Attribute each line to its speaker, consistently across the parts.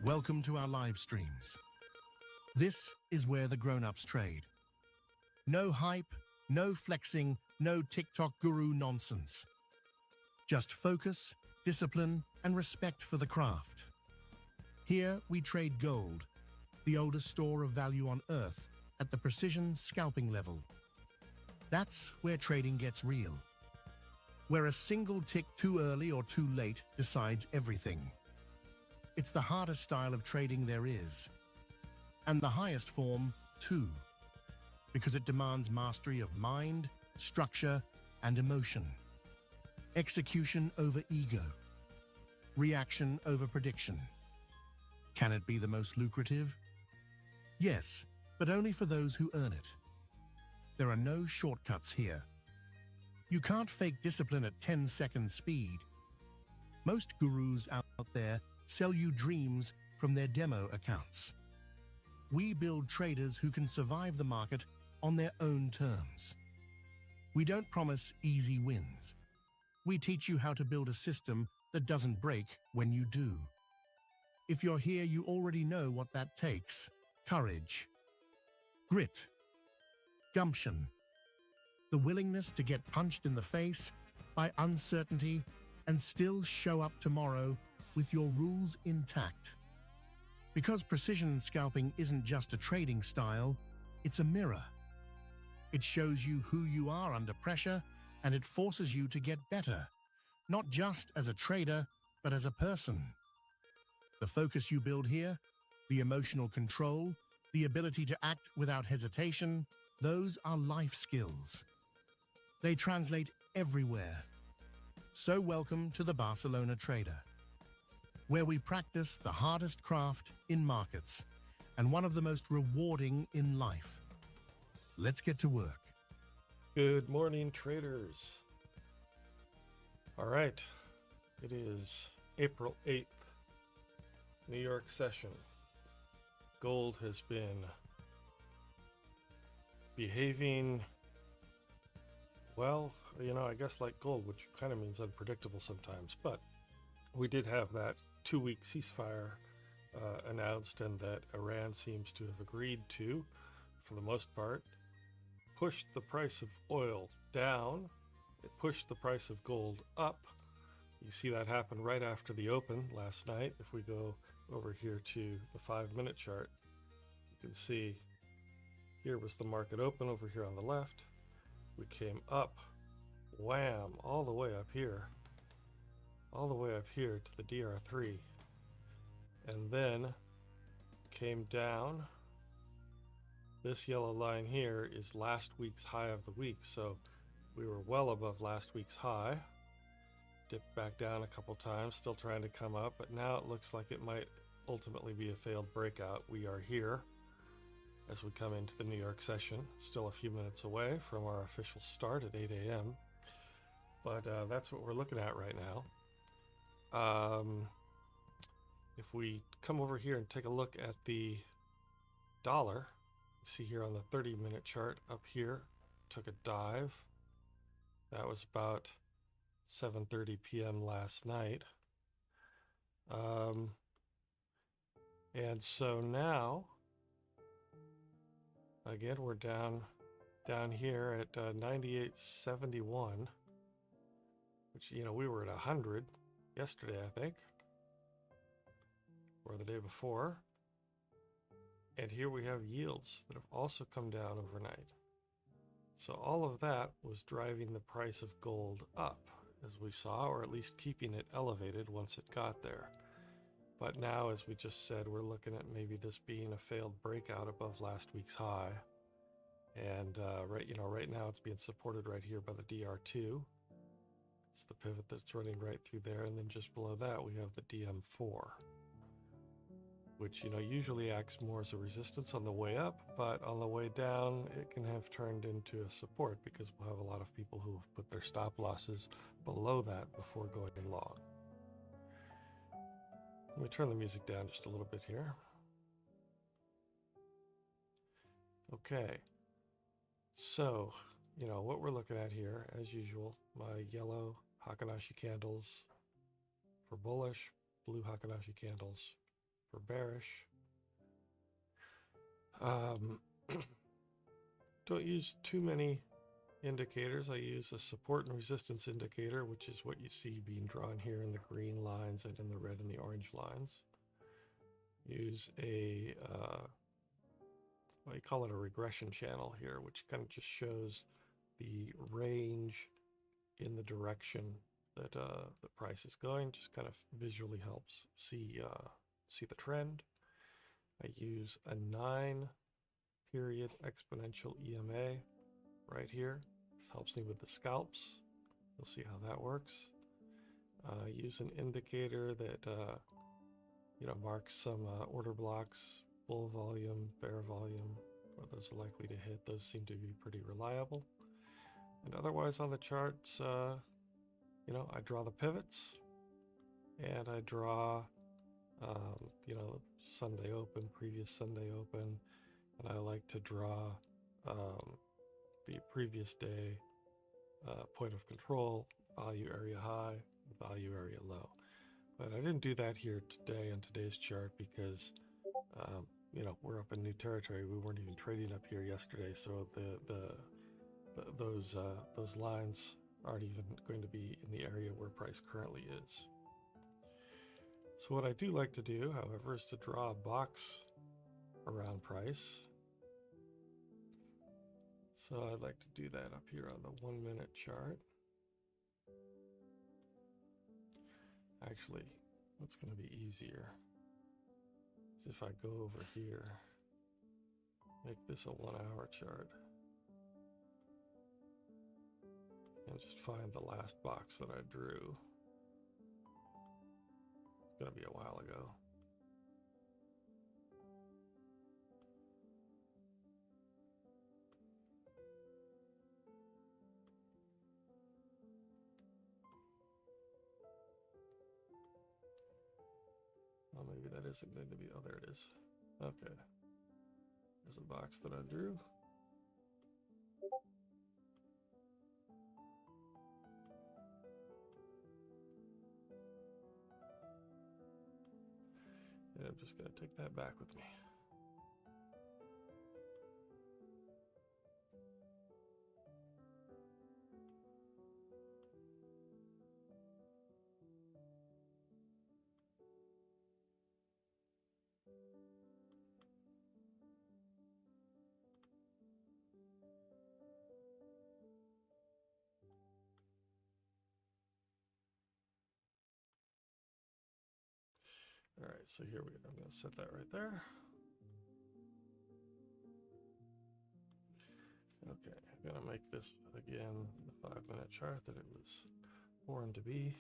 Speaker 1: Welcome to our live streams. This is where the grown-ups trade. No hype, no flexing, no TikTok guru nonsense. Just focus, discipline, and respect for the craft. Here we trade gold, the oldest store of value on Earth, at the precision scalping level. That's where trading gets real. Where a single tick too early or too late decides everything. It's the hardest style of trading there is. And the highest form, too. Because it demands mastery of mind, structure, and emotion. Execution over ego. Reaction over prediction. Can it be the most lucrative? Yes, but only for those who earn it. There are no shortcuts here. You can't fake discipline at 10-second speed. Most gurus out there sell you dreams from their demo accounts. We build traders who can survive the market on their own terms. We don't promise easy wins. We teach you how to build a system that doesn't break when you do. If you're here, you already know what that takes. Courage, grit, gumption, the willingness to get punched in the face by uncertainty and still show up tomorrow with your rules intact. Because precision scalping isn't just a trading style, it's a mirror. It shows you who you are under pressure, and it forces you to get better, not just as a trader, but as a person. The focus you build here, the emotional control, the ability to act without hesitation, those are life skills. They translate everywhere. So welcome to the Barcelona Trader, where we practice the hardest craft in markets and one of the most rewarding in life. Let's get to work.
Speaker 2: Good morning, traders. All right, it is April 8th, New York session. Gold has been behaving well, I guess like gold, which kind of means unpredictable sometimes, but we did have that 2-week ceasefire announced, and that Iran seems to have agreed to, for the most part, pushed the price of oil down. It pushed the price of gold up. You see that happen right after the open last night. If we go over here to the 5-minute chart, you can see here was the market open over here on the left. We came up, wham, all the way up here to the DR3, and then came down. This yellow line here is last week's high of the week, so we were well above last week's high. Dipped back down a couple times, still trying to come up, but now it looks like it might ultimately be a failed breakout. We are here as we come into the New York session, still a few minutes away from our official start at 8 a.m. But that's what we're looking at right now. If we come over here and take a look at the dollar, you see here on the 30-minute chart up here, took a dive. That was about 7:30 p.m. last night. And so now, again, we're down here at 98.71, which, we were at 100 yesterday, I think, or the day before. And here we have yields that have also come down overnight. So all of that was driving the price of gold up, as we saw, or at least keeping it elevated once it got there. But now, as we just said, we're looking at maybe this being a failed breakout above last week's high. And right now it's being supported right here by the DR2. It's the pivot that's running right through there, and then just below that we have the DM4, which usually acts more as a resistance on the way up, but on the way down it can have turned into a support, because we'll have a lot of people who have put their stop losses below that before going long. Let me turn the music down just a little bit here. Okay, so what we're looking at here, as usual, my yellow Hakanashi candles for bullish, blue Hakanashi candles for bearish. Don't use too many indicators. I use a support and resistance indicator, which is what you see being drawn here in the green lines and in the red and the orange lines. Use a, you call it a regression channel here, which kind of just shows the range in the direction that the price is going. Just kind of visually helps see the trend. I use a 9-period exponential EMA right here. This helps me with the scalps. You'll see how that works. Use an indicator that marks some order blocks, bull volume, bear volume, where those are likely to hit. Those seem to be pretty reliable. And otherwise on the charts, I draw the pivots, and I draw, Sunday open, previous Sunday open, and I like to draw the previous day point of control, value area high, value area low. But I didn't do that here today on today's chart because, we're up in new territory. We weren't even trading up here yesterday, so those lines aren't even going to be in the area where price currently is. So what I do like to do, however, is to draw a box around price. So I'd like to do that up here on the 1-minute chart. Actually, what's going to be easier is if I go over here, make this a 1-hour chart, and just find the last box that I drew. It's going to be a while ago. Well, maybe that isn't going to be, oh, there it is. Okay. There's a box that I drew. And I'm just going to take that back with me. All right, so here we go. I'm going to set that right there. Okay, I'm going to make this again the 5-minute chart that it was born to be.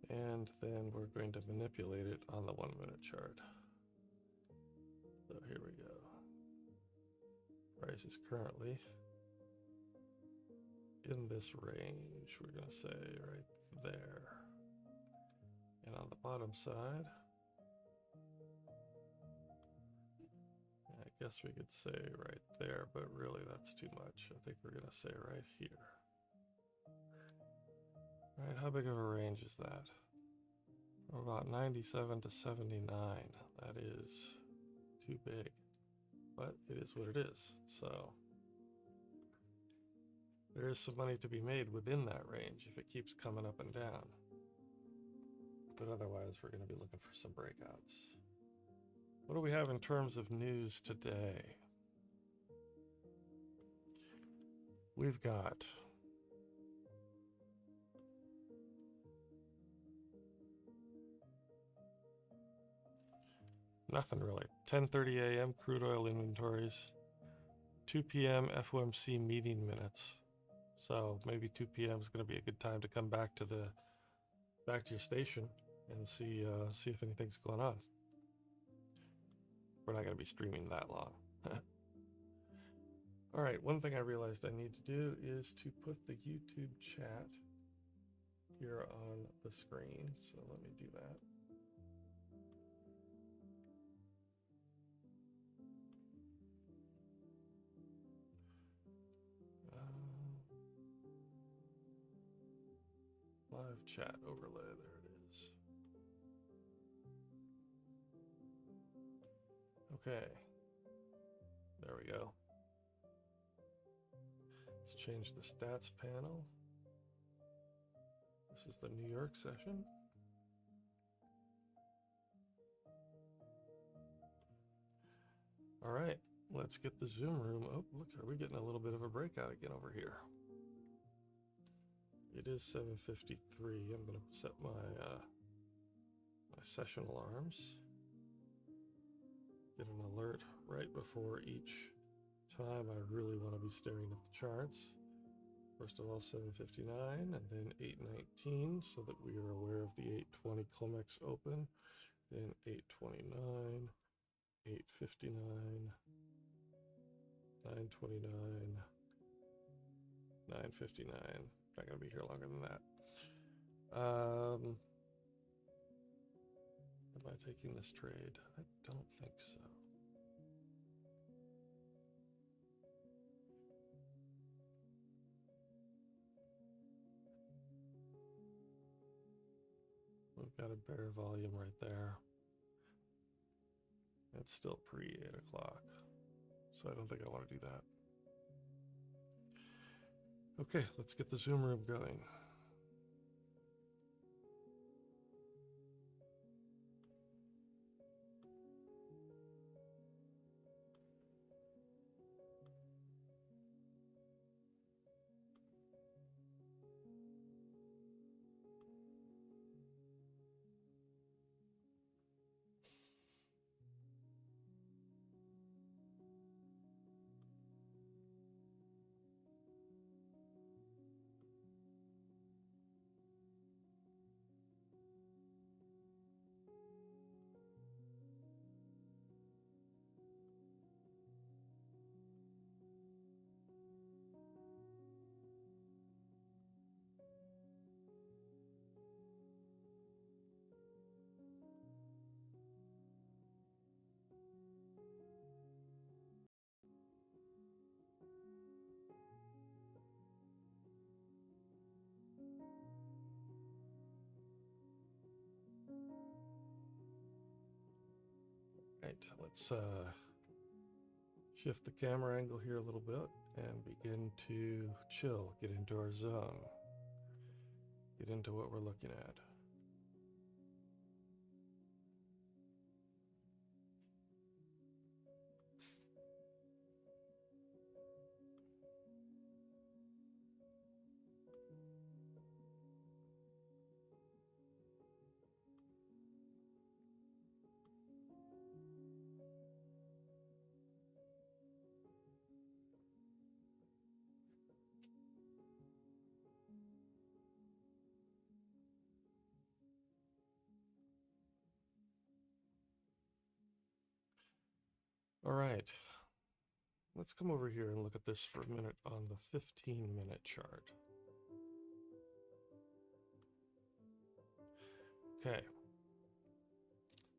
Speaker 2: And then we're going to manipulate it on the 1-minute chart. So here we go. Price is currently in this range, we're going to say right there. And on the bottom side, I guess we could say right there, but really that's too much. I think we're going to say right here. All right, how big of a range is that? From about 97 to 79. That is too big, but it is what it is. So there is some money to be made within that range if it keeps coming up and down. But otherwise, we're going to be looking for some breakouts. What do we have in terms of news today? We've got nothing really. 10:30 a.m. crude oil inventories. 2 p.m. FOMC meeting minutes. So maybe 2 p.m. is going to be a good time to come back to your station and see if anything's going on. We're not going to be streaming that long. All right, one thing I realized I need to do is to put the YouTube chat here on the screen. So let me do that. Live chat overlay, there it is. Okay, there we go. Let's change the stats panel. This is the New York session. All right, let's get the Zoom room. Oh, look, are we getting a little bit of a breakout again over here? It is 7:53. I'm going to set my my session alarms. Get an alert right before each time I really want to be staring at the charts. First of all, 7:59 and then 8:19 so that we are aware of the 8:20 COMEX open. Then 8:29, 8:59, 9:29, 9:59. Not going to be here longer than that. Am I taking this trade? I don't think so. We've got a bear volume right there. It's still pre-8 o'clock, so I don't think I want to do that. Okay, let's get the Zoom room going. Right, let's shift the camera angle here a little bit and begin to chill, get into our zone, get into what we're looking at. All right, let's come over here and look at this for a minute on the 15-minute chart. Okay,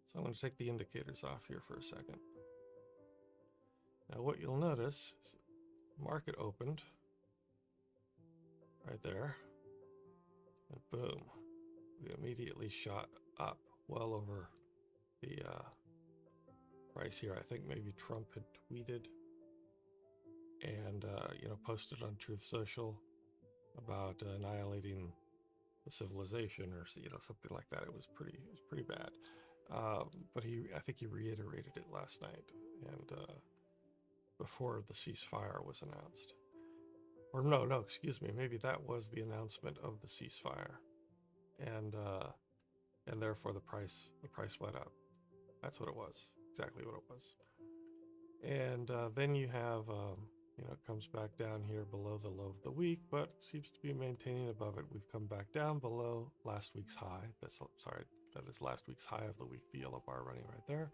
Speaker 2: so I'm going to take the indicators off here for a second. Now what you'll notice is market opened right there, and boom, we immediately shot up well over the price here. I think maybe Trump had tweeted and posted on Truth Social about annihilating the civilization, or something like that. It was pretty bad. But I think he reiterated it last night and before the ceasefire was announced. Or no, excuse me. Maybe that was the announcement of the ceasefire, and therefore the price went up. That's what it was. Exactly what it was. And then you have, it comes back down here below the low of the week, but seems to be maintaining above it. We've come back down below last week's high. That is last week's high of the week, the yellow bar running right there.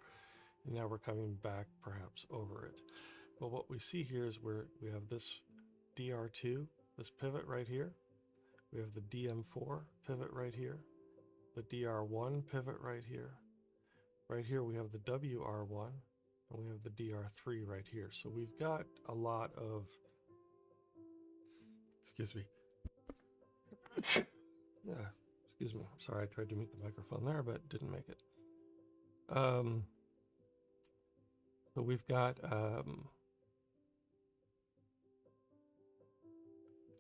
Speaker 2: And now we're coming back perhaps over it. But what we see here is we have this DR2, this pivot right here. We have the DM4 pivot right here, the DR1 pivot right here. Right here we have the WR1, and we have the DR3 right here. So we've got a lot of, excuse me, Excuse me. Sorry, I tried to mute the microphone there, but didn't make it. So we've got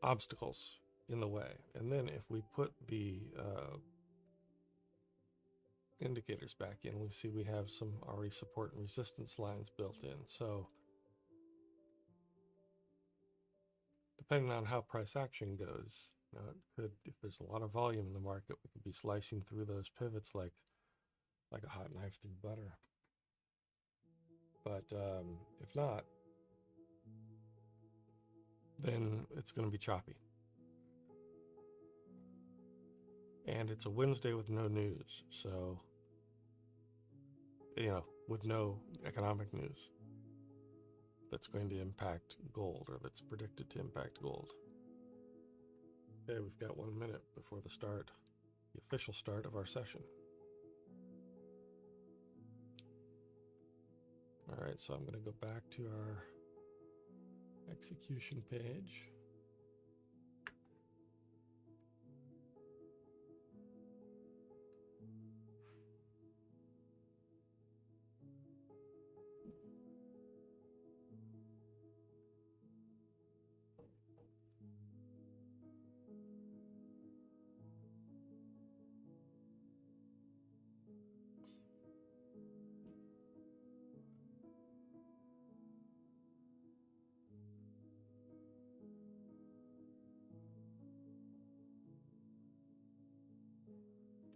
Speaker 2: obstacles in the way. And then if we put the indicators back in, we see we have some already support and resistance lines built in. So depending on how price action goes, you know, it could, if there's a lot of volume in the market, we could be slicing through those pivots like a hot knife through butter. But if not, then it's going to be choppy. And it's a Wednesday with no news, so, you know, with no economic news that's going to impact gold, or that's predicted to impact gold. Okay, we've got 1 minute before the start, the official start of our session. All right, so I'm going to go back to our execution page.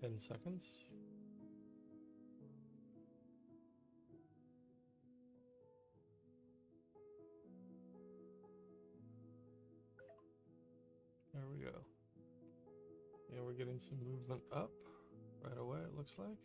Speaker 2: Ten seconds. There we go. And we're getting some movement up right away, it looks like.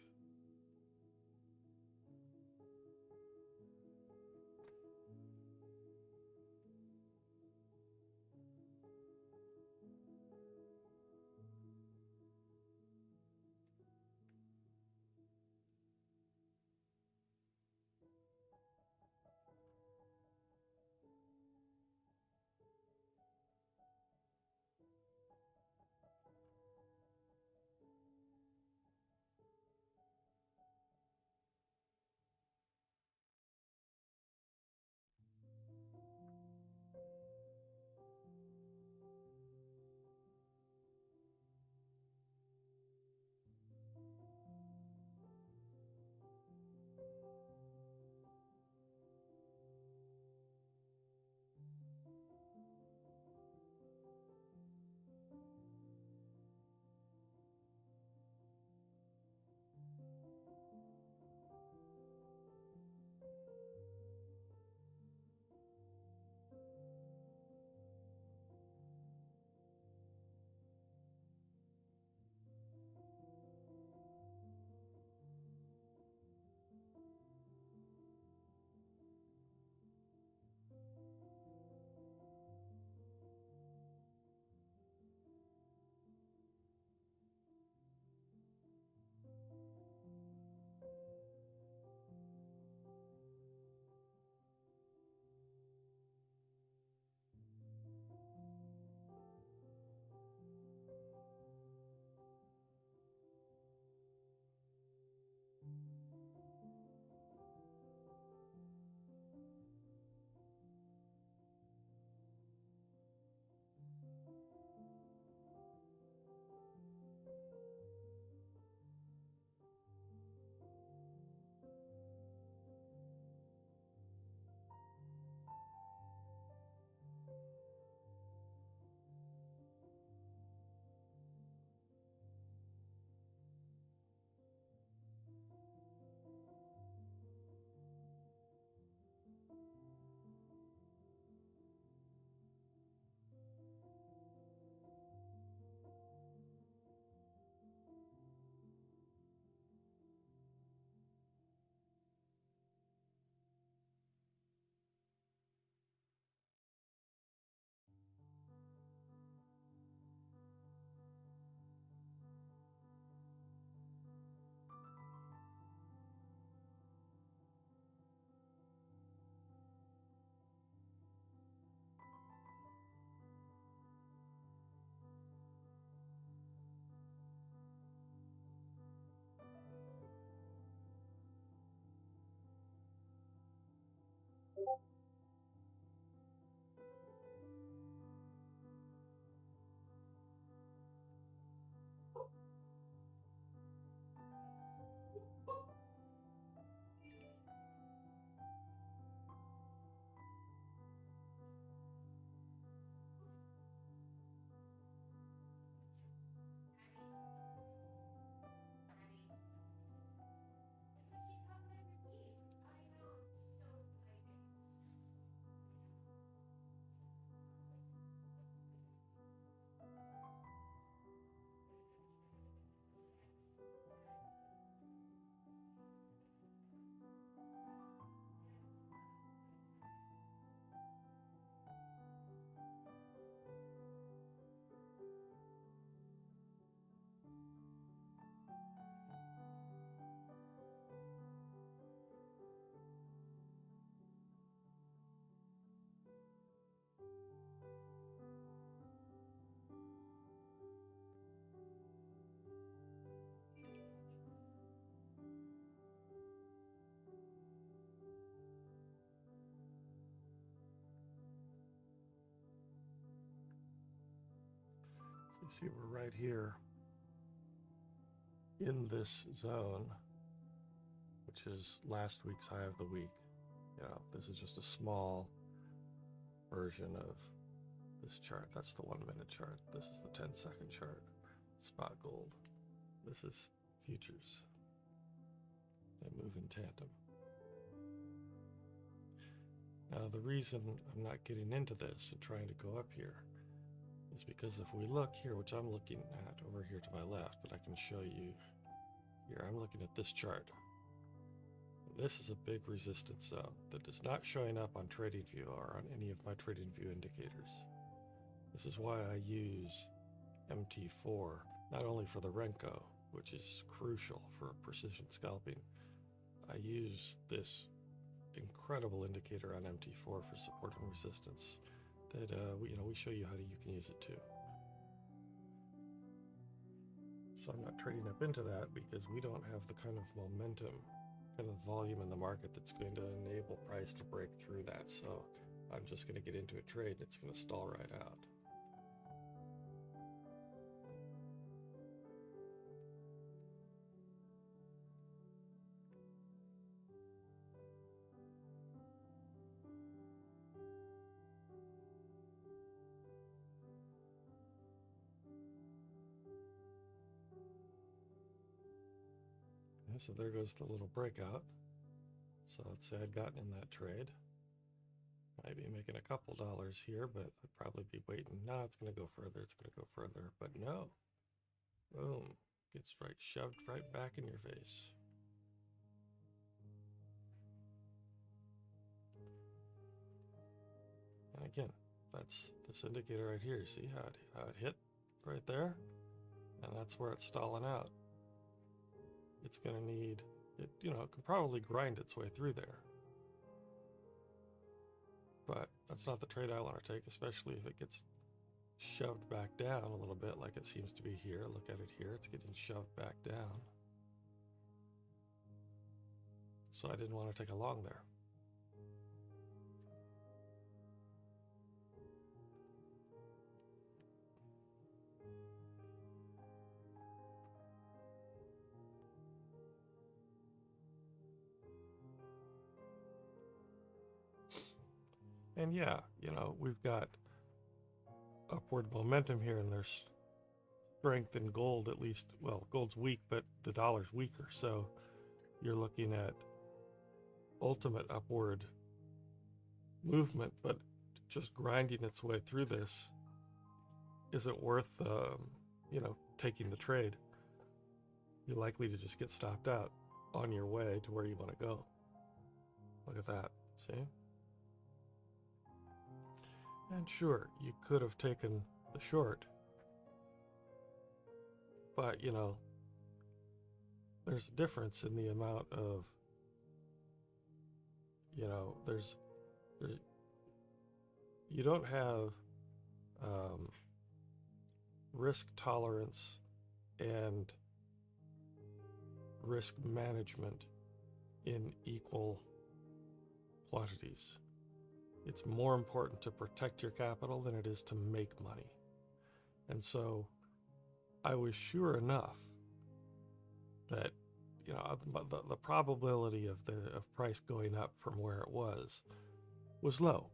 Speaker 2: You see we're right here in this zone, which is last week's high of the week. You know, this is just a small version of this chart. That's the 1 minute chart. This is the 10-second chart. Spot gold. This is futures. They move in tandem. Now, the reason I'm not getting into this and trying to go up here is because if we look here, which I'm looking at over here to my left, but I can show you here, I'm looking at this chart. This is a big resistance zone that is not showing up on TradingView or on any of my TradingView indicators. This is why I use MT4, not only for the Renko, which is crucial for precision scalping. I use this incredible indicator on MT4 for support and resistance that we show you how you can use it too. So I'm not trading up into that because we don't have the kind of momentum, kind of volume in the market that's going to enable price to break through that. So I'm just going to get into a trade and it's going to stall right out. So there goes the little breakout. So let's say I'd gotten in that trade. Might be making a couple dollars here, but I'd probably be waiting. No, it's going to go further. It's going to go further. But no. Boom. Gets shoved right back in your face. And again, that's this indicator right here. See how it hit right there? And that's where it's stalling out. It's going to need, it can probably grind its way through there. But that's not the trade I want to take, especially if it gets shoved back down a little bit like it seems to be here. Look at it here. It's getting shoved back down. So I didn't want to take a long there. And yeah, we've got upward momentum here, and there's strength in gold, at least. Well, gold's weak, but the dollar's weaker. So you're looking at ultimate upward movement, but just grinding its way through this isn't worth, taking the trade. You're likely to just get stopped out on your way to where you want to go. Look at that, see? And sure, you could have taken the short, but there's a difference in the amount of, there's you don't have risk tolerance and risk management in equal quantities. It's more important to protect your capital than it is to make money. And so I was sure enough that the probability of price going up from where it was low.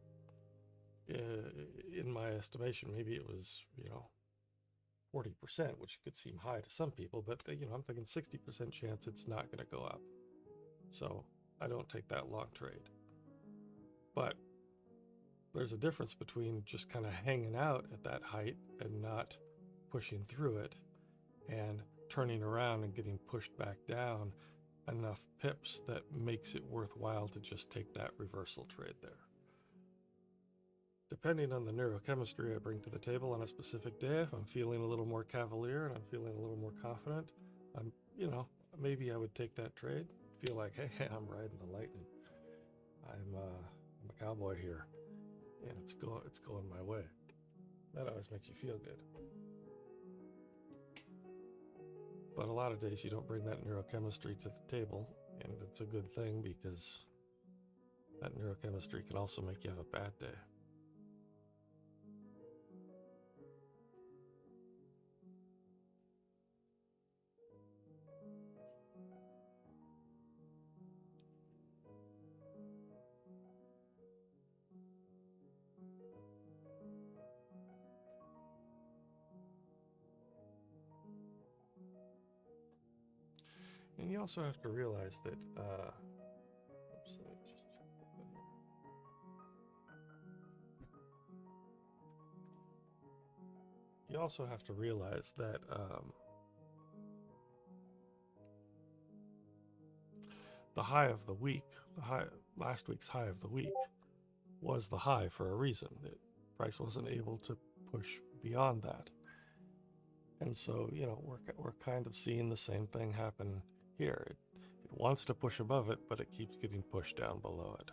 Speaker 2: In my estimation, maybe it was 40%, which could seem high to some people, but I'm thinking 60% chance it's not going to go up. So I don't take that long trade. But there's a difference between just kind of hanging out at that height and not pushing through it, and turning around and getting pushed back down enough pips that makes it worthwhile to just take that reversal trade there. Depending on the neurochemistry I bring to the table on a specific day, if I'm feeling a little more cavalier and I'm feeling a little more confident, maybe I would take that trade. Feel like, hey, I'm riding the lightning. I'm a cowboy here, and it's going my way. That always makes you feel good. But a lot of days you don't bring that neurochemistry to the table, and it's a good thing because that neurochemistry can also make you have a bad day. And you also have to realize that, oops, let me just check that here. You also have to realize that the high of the week, last week's high of the week, was the high for a reason. The price wasn't able to push beyond that. And so, you know, we're kind of seeing the same thing happen here. It wants to push above it, but it keeps getting pushed down below it.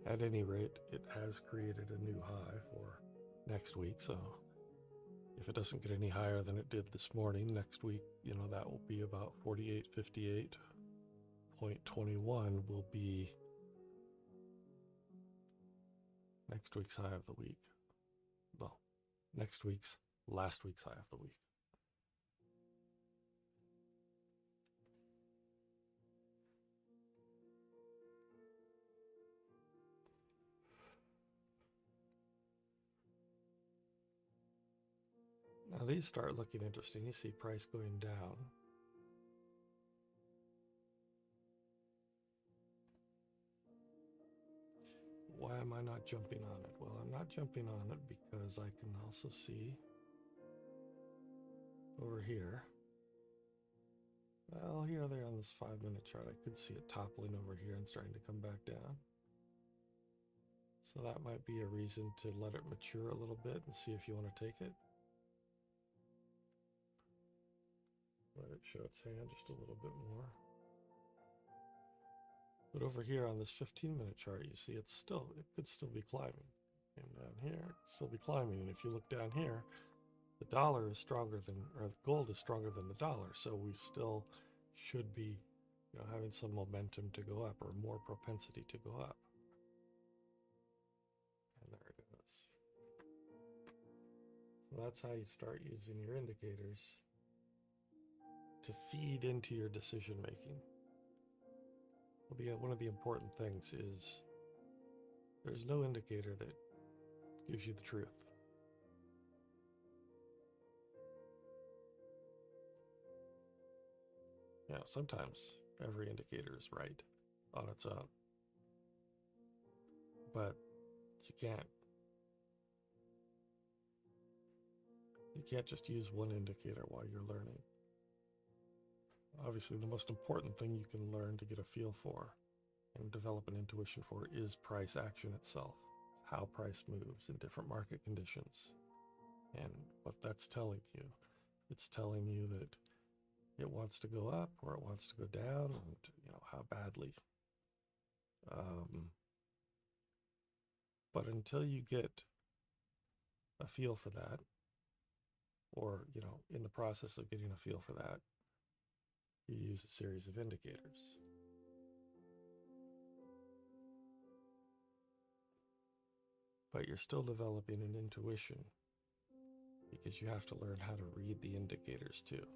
Speaker 2: At any rate, it has created a new high for next week, so if it doesn't get any higher than it did this morning, next week, you know, that will be about 48.58.21 will be next week's high of the week. Well, last week's high of the week. Now these start looking interesting. You see price going down. Why am I not jumping on it? Well, I'm not jumping on it because I can also see over here. Well, here they are on this 5-minute chart. I could see it toppling over here and starting to come back down. So that might be a reason to let it mature a little bit and see if you want to take it. Let it show its hand just a little bit more. But over here on this 15-minute chart, you see it could still be climbing. And down here, it could still be climbing. And if you look down here, the dollar is stronger than, or the gold is stronger than the dollar. So we still should be, you know, having some momentum to go up, or more propensity to go up. And there it is. So that's how you start using your indicators to feed into your decision making. One of the important things is there's no indicator that gives you the truth. You know, sometimes every indicator is right on its own, but you can't just use one indicator while you're learning. Obviously, the most important thing you can learn to get a feel for and develop an intuition for is price action itself. It's how price moves in different market conditions. And what that's telling you. It's telling you that it wants to go up or it wants to go down, and you know how badly. But until you get a feel for that, or you know, in the process of getting a feel for that, you use a series of indicators. But you're still developing an intuition because you have to learn how to read the indicators too.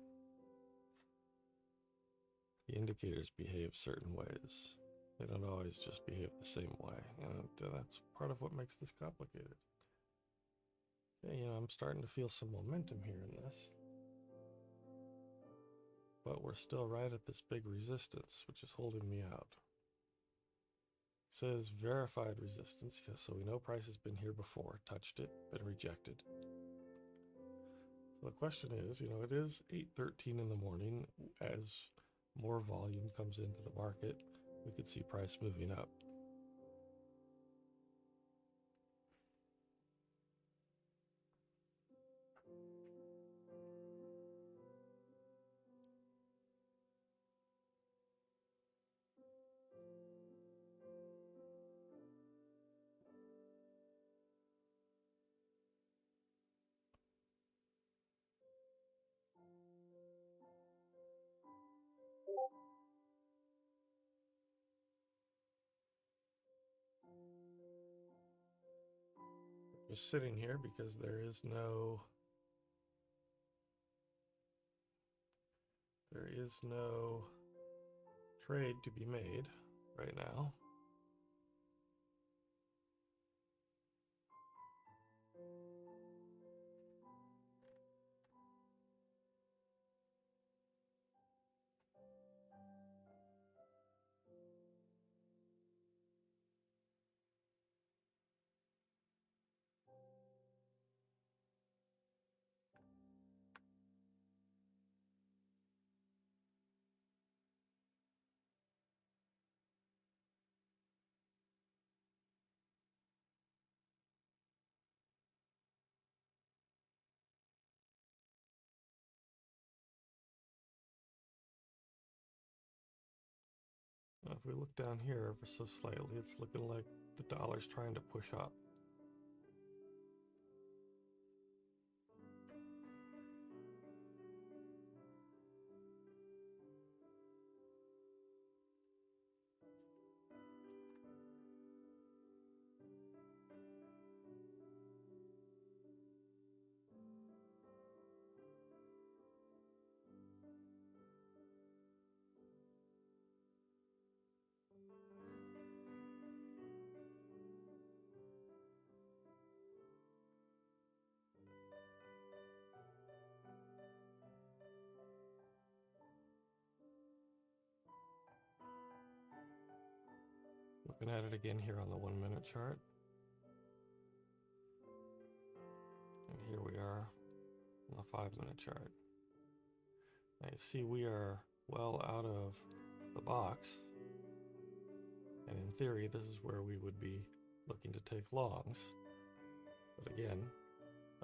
Speaker 2: The indicators behave certain ways. They don't always just behave the same way, and that's part of what makes this complicated. Okay, you know, I'm starting to feel some momentum here in this. But we're still right at this big resistance, which is holding me out. It says verified resistance, yes, so we know price has been here before, touched it, been rejected. So the question is, you know, it is 8:13 in the morning. As more volume comes into the market, we could see price moving up. Just sitting here because there is no trade to be made right now. if we look down here ever so slightly, it's looking like the dollar's trying to push up. Looking at it again here on the 1 minute chart. And here we are on the 5 minute chart. Now you see we are well out of the box. And in theory, this is where we would be looking to take longs. But again,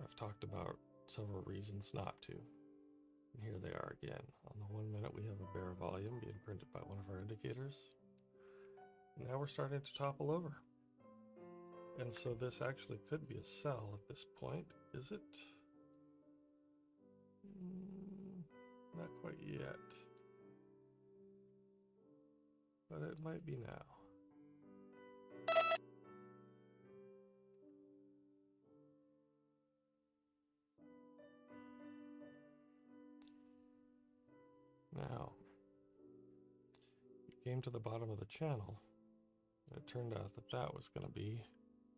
Speaker 2: I've talked about several reasons not to. And here they are again. On the 1 minute, we have a bear volume being printed by one of our indicators. Now we're starting to topple over. And so this actually could be a sell at this point. Is it? Not quite yet. But it might be now. Now, it came to the bottom of the channel. It turned out that that was going to be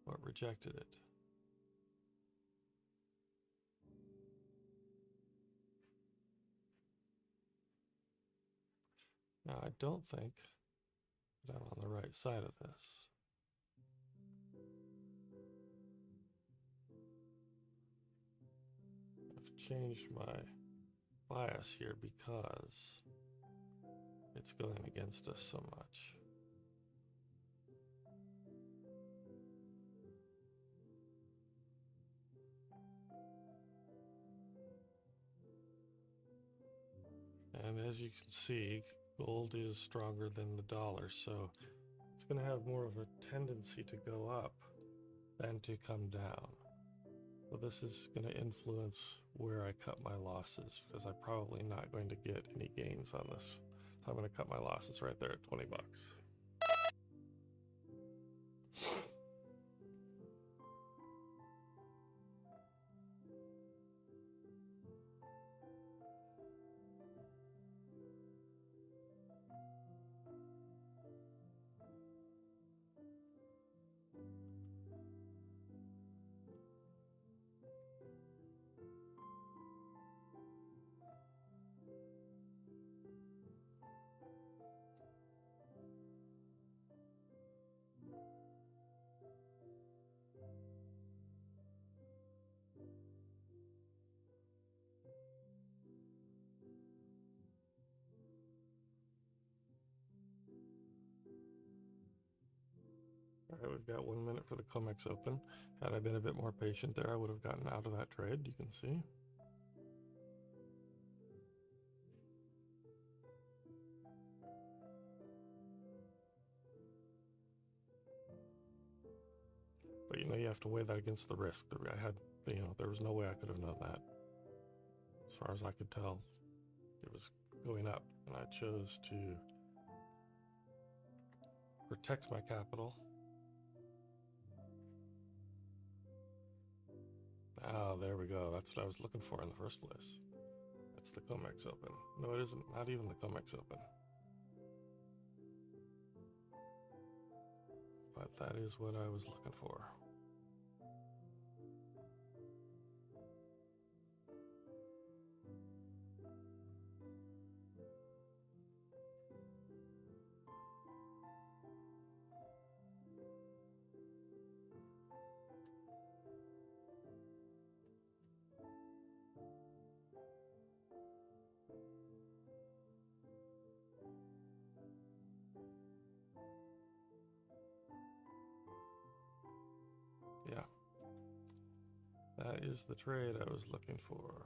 Speaker 2: what rejected it. Now, I don't think that I'm on the right side of this. I've changed my bias here because it's going against us so much. And as you can see, gold is stronger than the dollar, so it's going to have more of a tendency to go up than to come down. So this is going to influence where I cut my losses, because I'm probably not going to get any gains on this. So I'm going to cut my losses right there at 20 bucks. All right, we've got 1 minute for the COMEX open. Had I been a bit more patient there, I would have gotten out of that trade, you can see. But you know, you have to weigh that against the risk. I had, there was no way I could have known that. As far as I could tell, it was going up, and I chose to protect my capital. Ah, there we go. That's what I was looking for in the first place. That's the COMEX open. No, it isn't. Not even the COMEX open. But that is what I was looking for. Yeah, that is the trade I was looking for.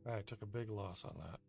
Speaker 2: I took a big loss on that.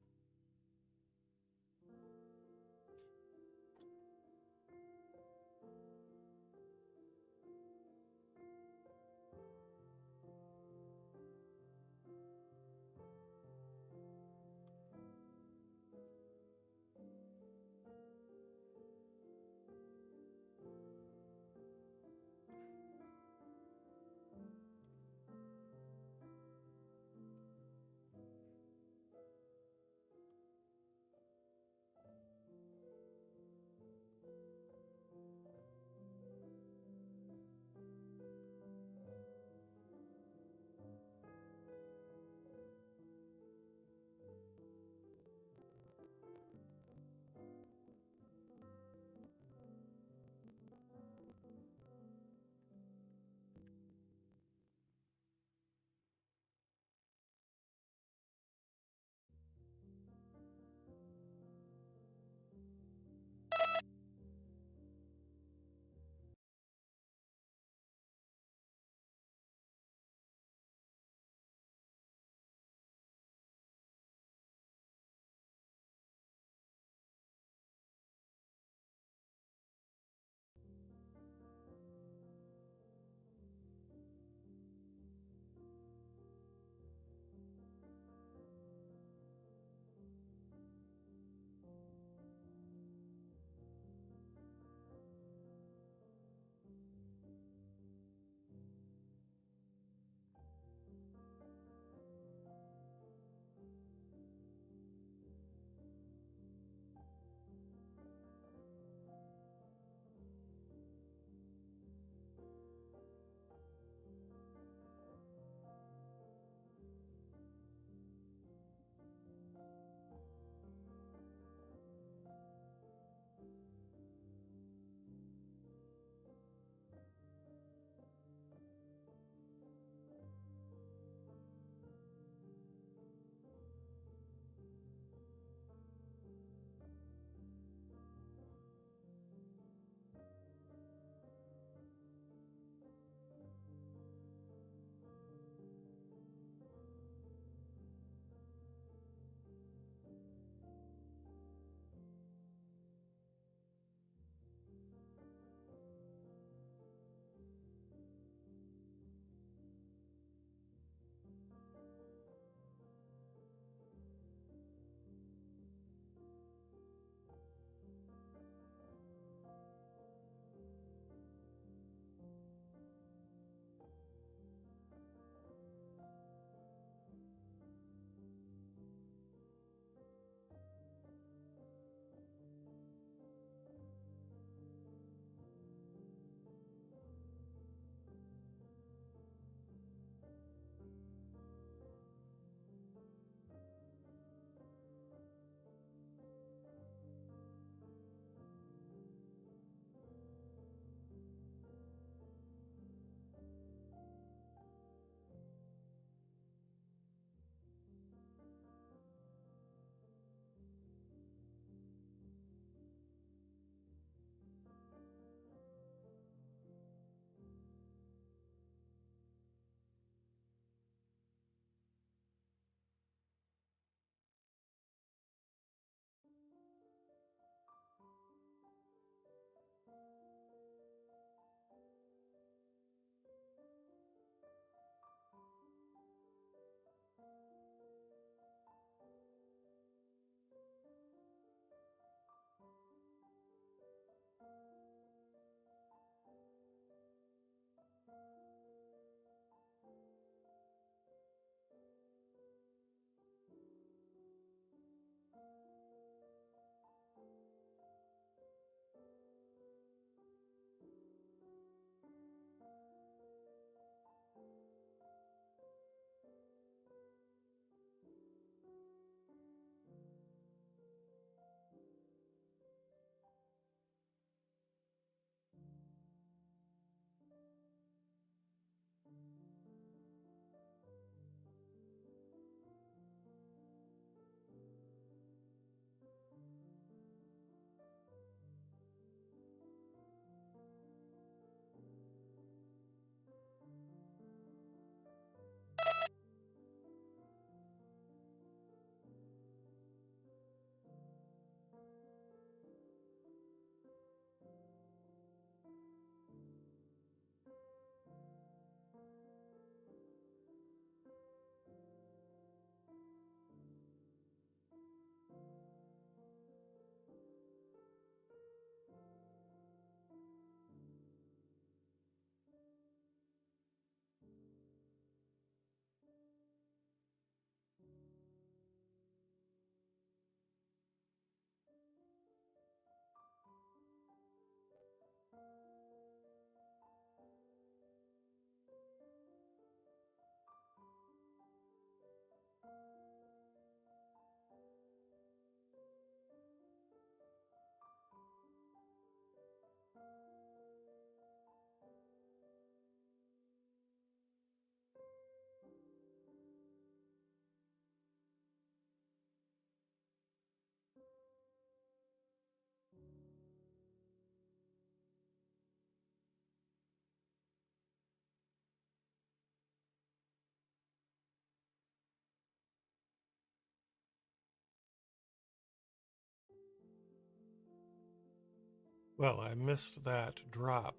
Speaker 2: Well, I missed that drop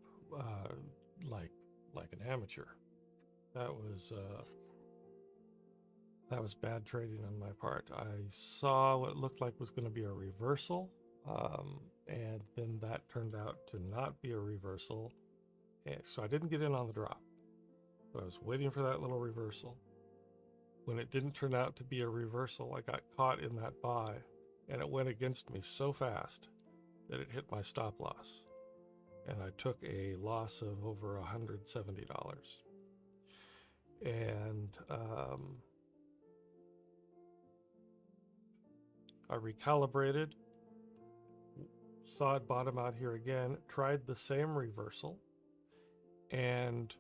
Speaker 2: like an amateur. That was bad trading on my part. I saw what looked like was going to be a reversal, and then that turned out to not be a reversal. And so I didn't get in on the drop. So I was waiting for that little reversal. When it didn't turn out to be a reversal, I got caught in that buy, and it went against me so fast that it hit my stop loss. And I took a loss of over $170. And I recalibrated, saw it bottom out here again, tried the same reversal, and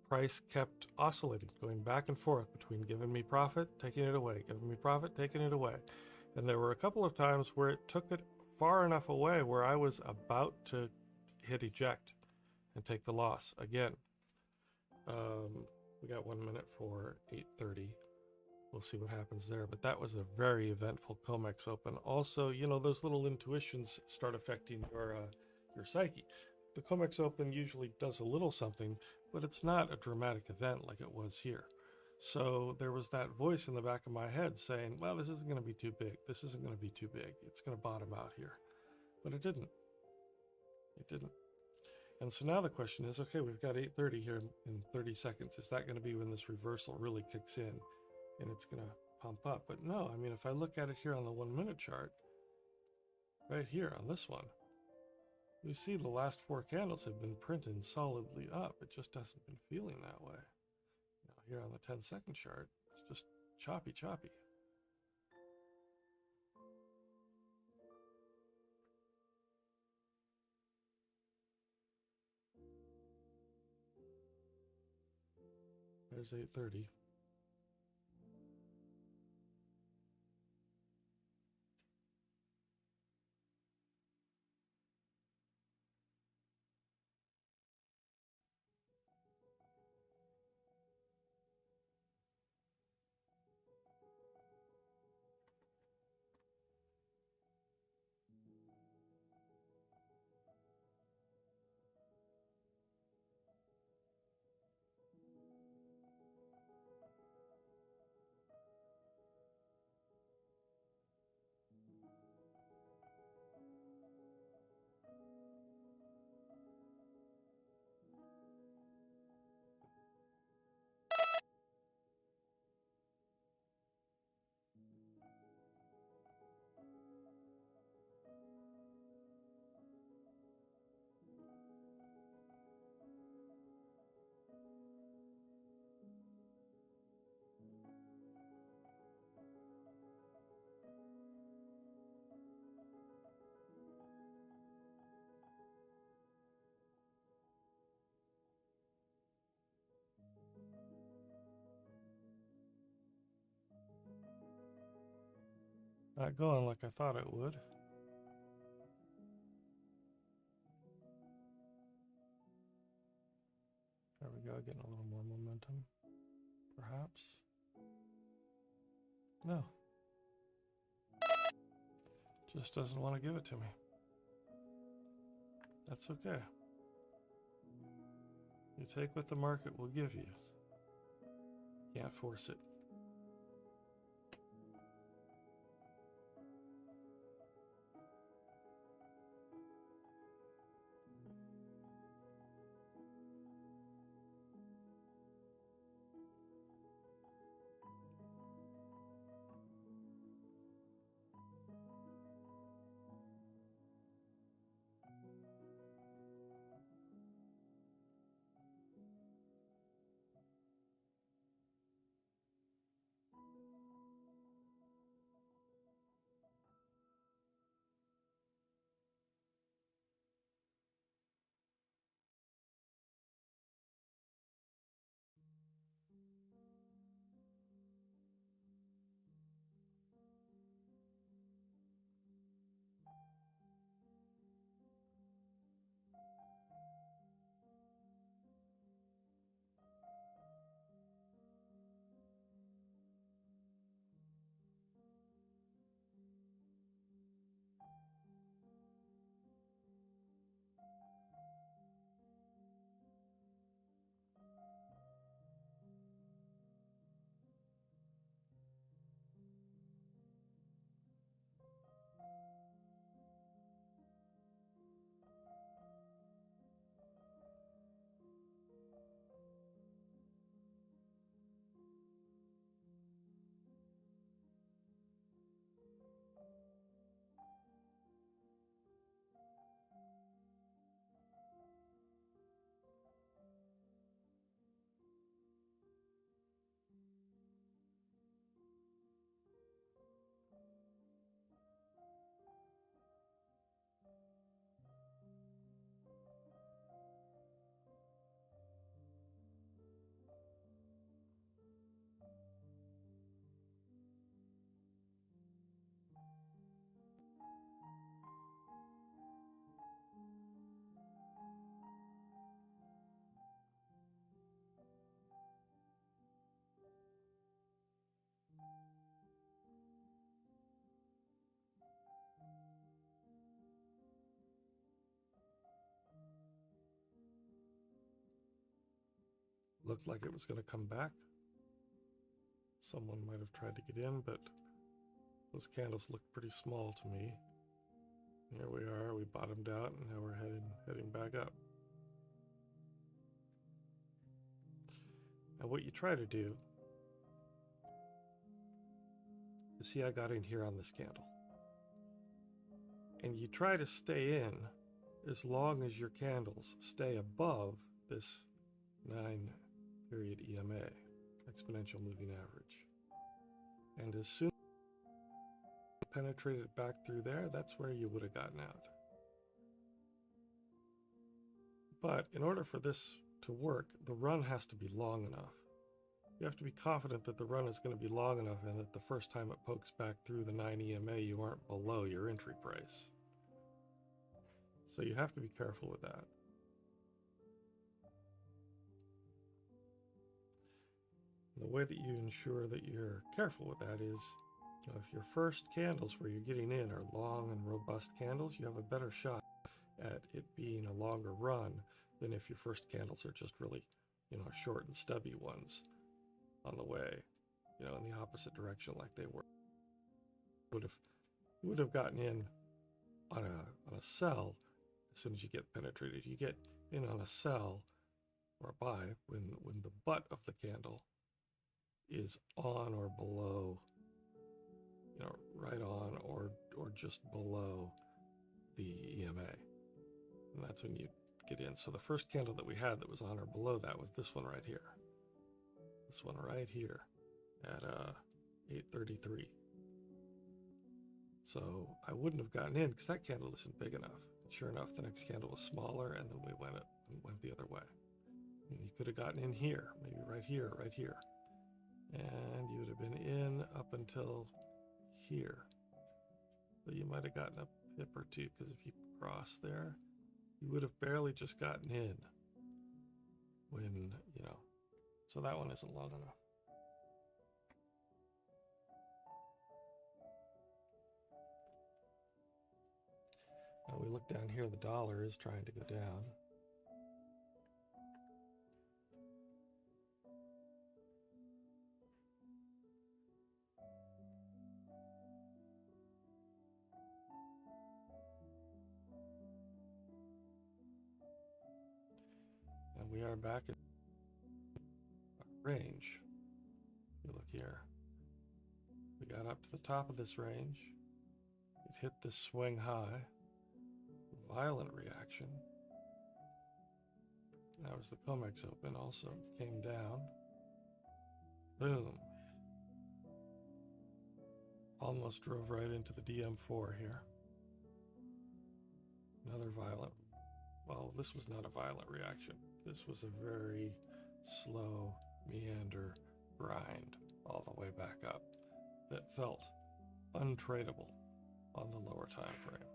Speaker 2: price kept oscillating, going back and forth between giving me profit, taking it away, giving me profit, taking it away. And there were a couple of times where it took it far enough away where I was about to hit eject and take the loss again. We got 1 minute for 8:30. We'll see what happens there. But that was a very eventful COMEX Open. Also, you know, those little intuitions start affecting your psyche. The COMEX Open usually does a little something, but it's not a dramatic event like it was here. So there was that voice in the back of my head saying, well, this isn't going to be too big. This isn't going to be too big. It's going to bottom out here. But it didn't. It didn't. And so now the question is, okay, we've got 8:30 here in 30 seconds. Is that going to be when this reversal really kicks in and it's going to pump up? But no, I mean, if I look at it here on the 1 minute chart, right here on this one, you see the last 4 candles have been printing solidly up. It just hasn't been feeling that way. Now here on the 10-second chart, it's just choppy. There's 8:30. Not going like I thought it would. There we go, getting a little more momentum, perhaps. No. Just doesn't want to give it to me. That's okay. You take what the market will give you. Can't force it. looked like it was going to come back. Someone might have tried to get in, but those candles look pretty small to me. Here we are, we bottomed out, and now we're heading back up. Now what you try to do, you see I got in here on this candle. And you try to stay in as long as your candles stay above this 9-period EMA, exponential moving average. And as soon as you penetrated back through there, that's where you would have gotten out. But in order for this to work, the run has to be long enough. You have to be confident that the run is going to be long enough and that the first time it pokes back through the 9 EMA, you aren't below your entry price. So you have to be careful with that. The way that you ensure that you're careful with that is, if your first candles where you're getting in are long and robust candles, you have a better shot at it being a longer run than if your first candles are just really, short and stubby ones on the way, in the opposite direction like they were. You would have gotten in on a sell as soon as you get penetrated. You get in on a sell or a buy when the butt of the candle is on or below, right on or just below the EMA. And that's when you get in. So the first candle that we had that was on or below that was this one right here. This one right here at 833. So I wouldn't have gotten in because that candle isn't big enough. Sure enough, the next candle was smaller, and then we went the other way. And you could have gotten in here, maybe right here, and you would have been in up until here. So you might have gotten a pip or two, because if you cross there, you would have barely just gotten in when, so that one isn't long enough. Now we look down here, the dollar is trying to go down. And we are back in range. If you look here, we got up to the top of this range. It hit this swing high, violent reaction. That was the COMEX open, also came down. Boom. Almost drove right into the DM4 here. Another violent, well, this was not a violent reaction. This was a very slow meander grind all the way back up that felt untradeable on the lower time frame.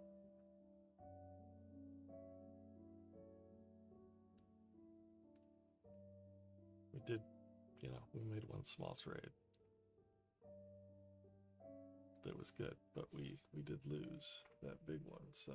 Speaker 2: We did, we made one small trade that was good, but we did lose that big one, so.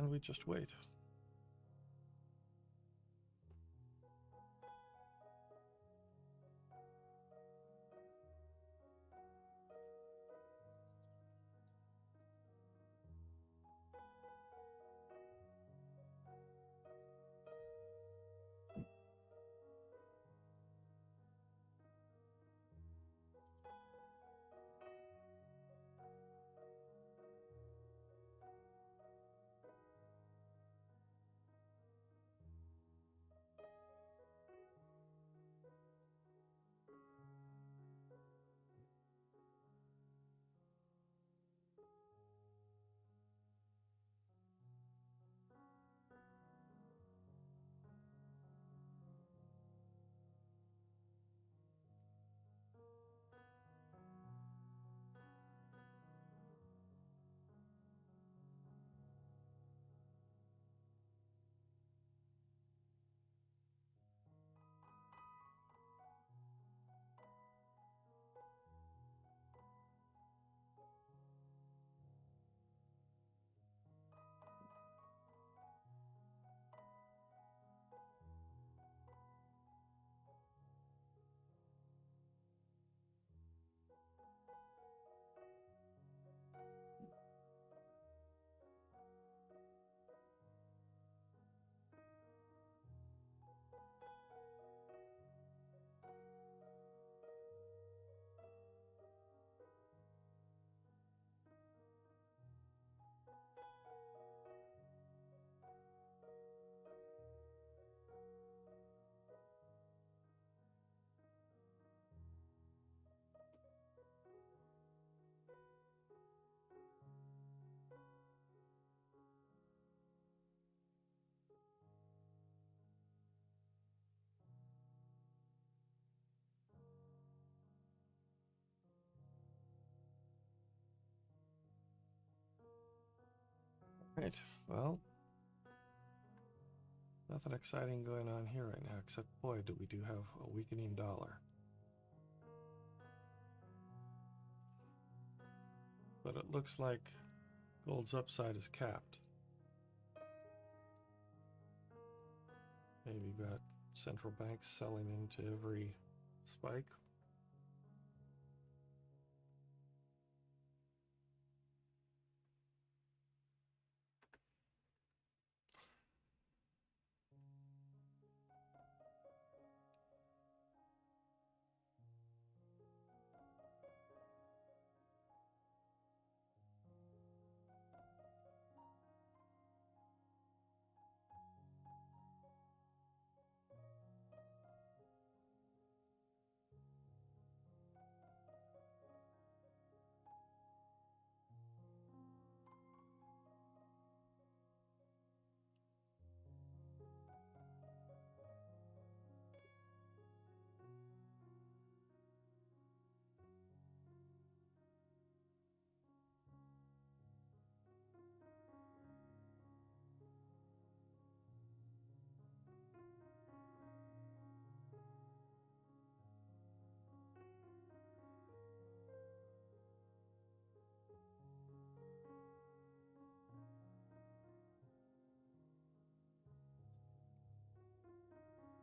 Speaker 2: And we just wait. Right, well, nothing exciting going on here right now, except, boy, do we do have a weakening dollar. But it looks like gold's upside is capped. Maybe you've got central banks selling into every spike.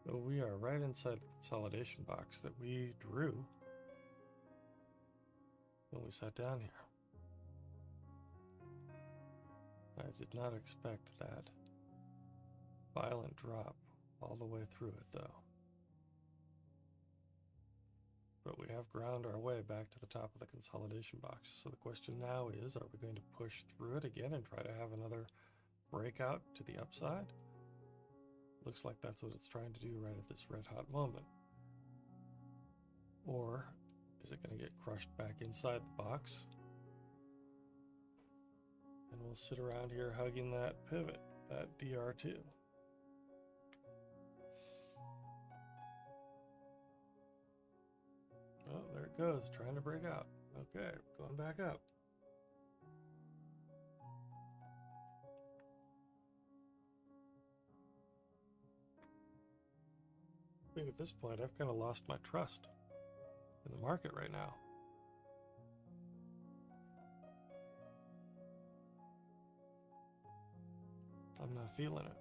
Speaker 2: So we are right inside the consolidation box that we drew when we sat down here. I did not expect that violent drop all the way through it, though. But we have ground our way back to the top of the consolidation box. So the question now is, are we going to push through it again and try to have another breakout to the upside? Looks like that's what it's trying to do right at this red hot moment. Or is it going to get crushed back inside the box? And we'll sit around here hugging that pivot, that DR2. Oh, there it goes, trying to break out. Okay, going back up. I think at this point, I've kind of lost my trust in the market right now. I'm not feeling it.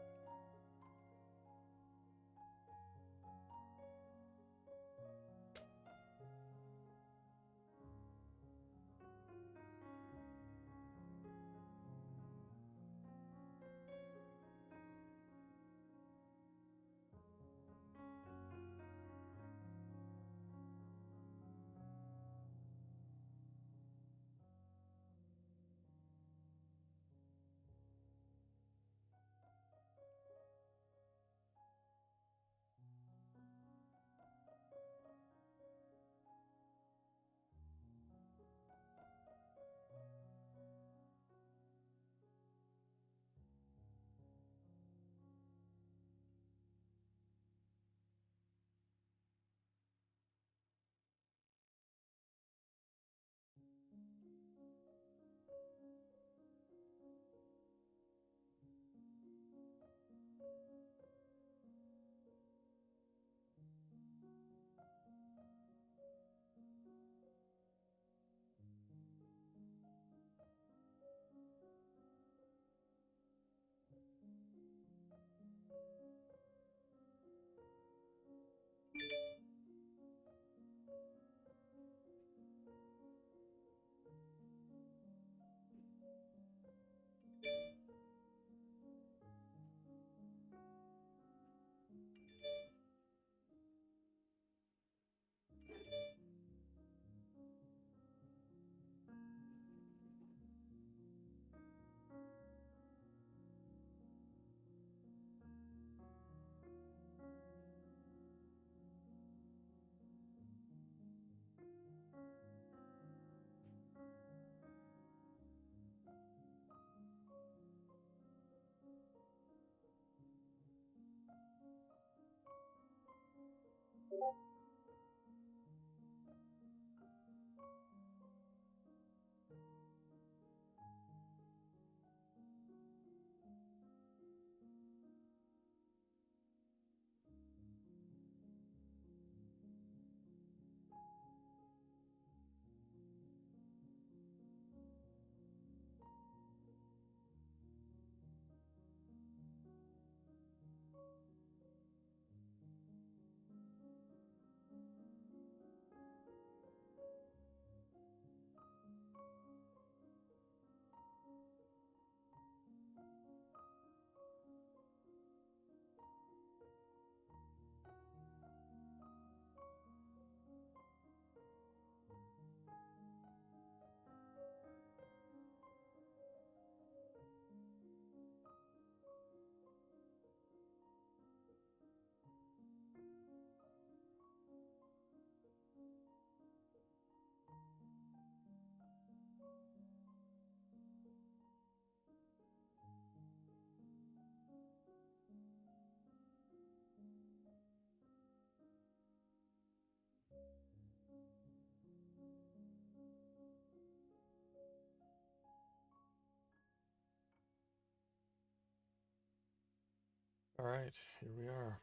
Speaker 2: All right, here we are.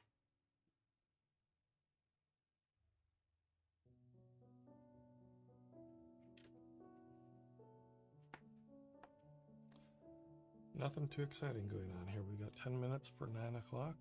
Speaker 2: Nothing too exciting going on here. We got 10 minutes for 9 o'clock.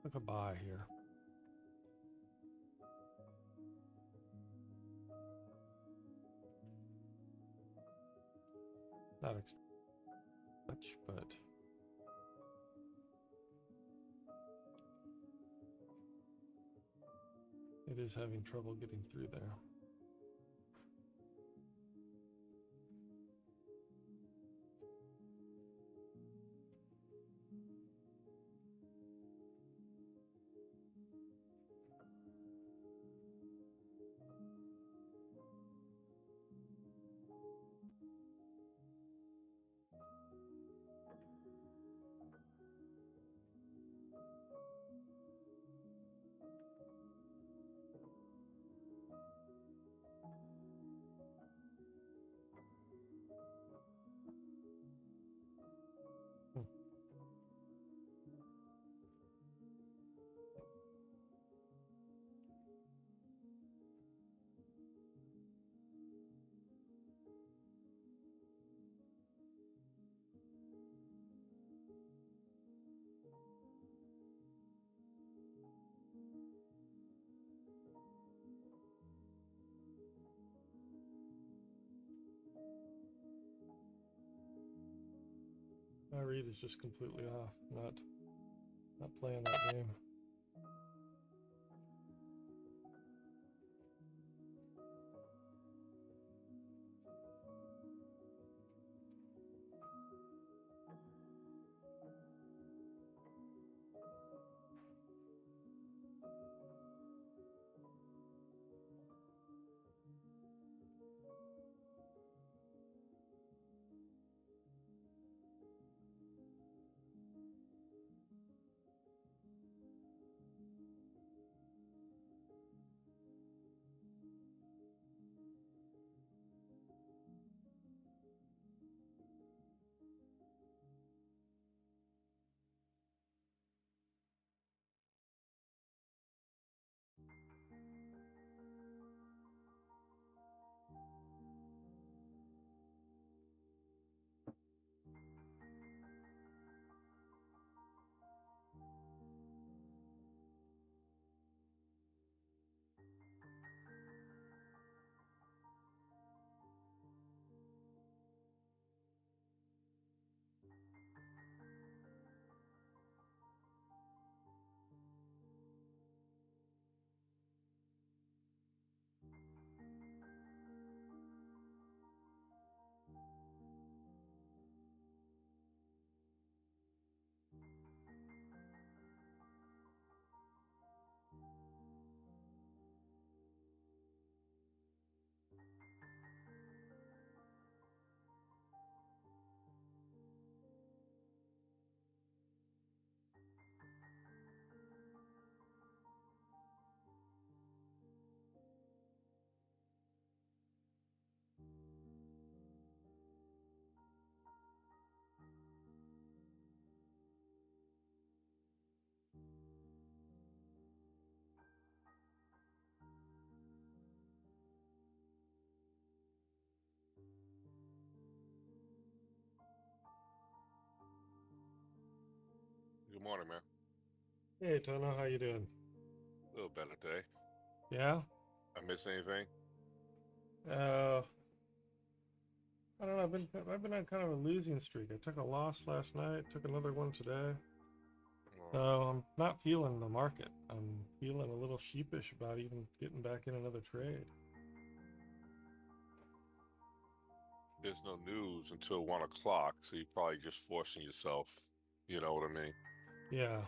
Speaker 2: Took a buy here. Not much, but it is having trouble getting through there. My read is just completely off. Not playing that game.
Speaker 3: Good morning, man.
Speaker 2: Hey, Tono, how you doing?
Speaker 3: A little better today.
Speaker 2: Yeah?
Speaker 3: I missed anything?
Speaker 2: Uh, I don't know. I've been on kind of a losing streak. I took a loss last night. Took another one today. So
Speaker 3: Well,
Speaker 2: I'm not feeling the market. I'm feeling a little sheepish about even getting back in another trade.
Speaker 3: there's no news until 1 o'clock, so you're probably just forcing yourself. You know what I mean?
Speaker 2: Yeah.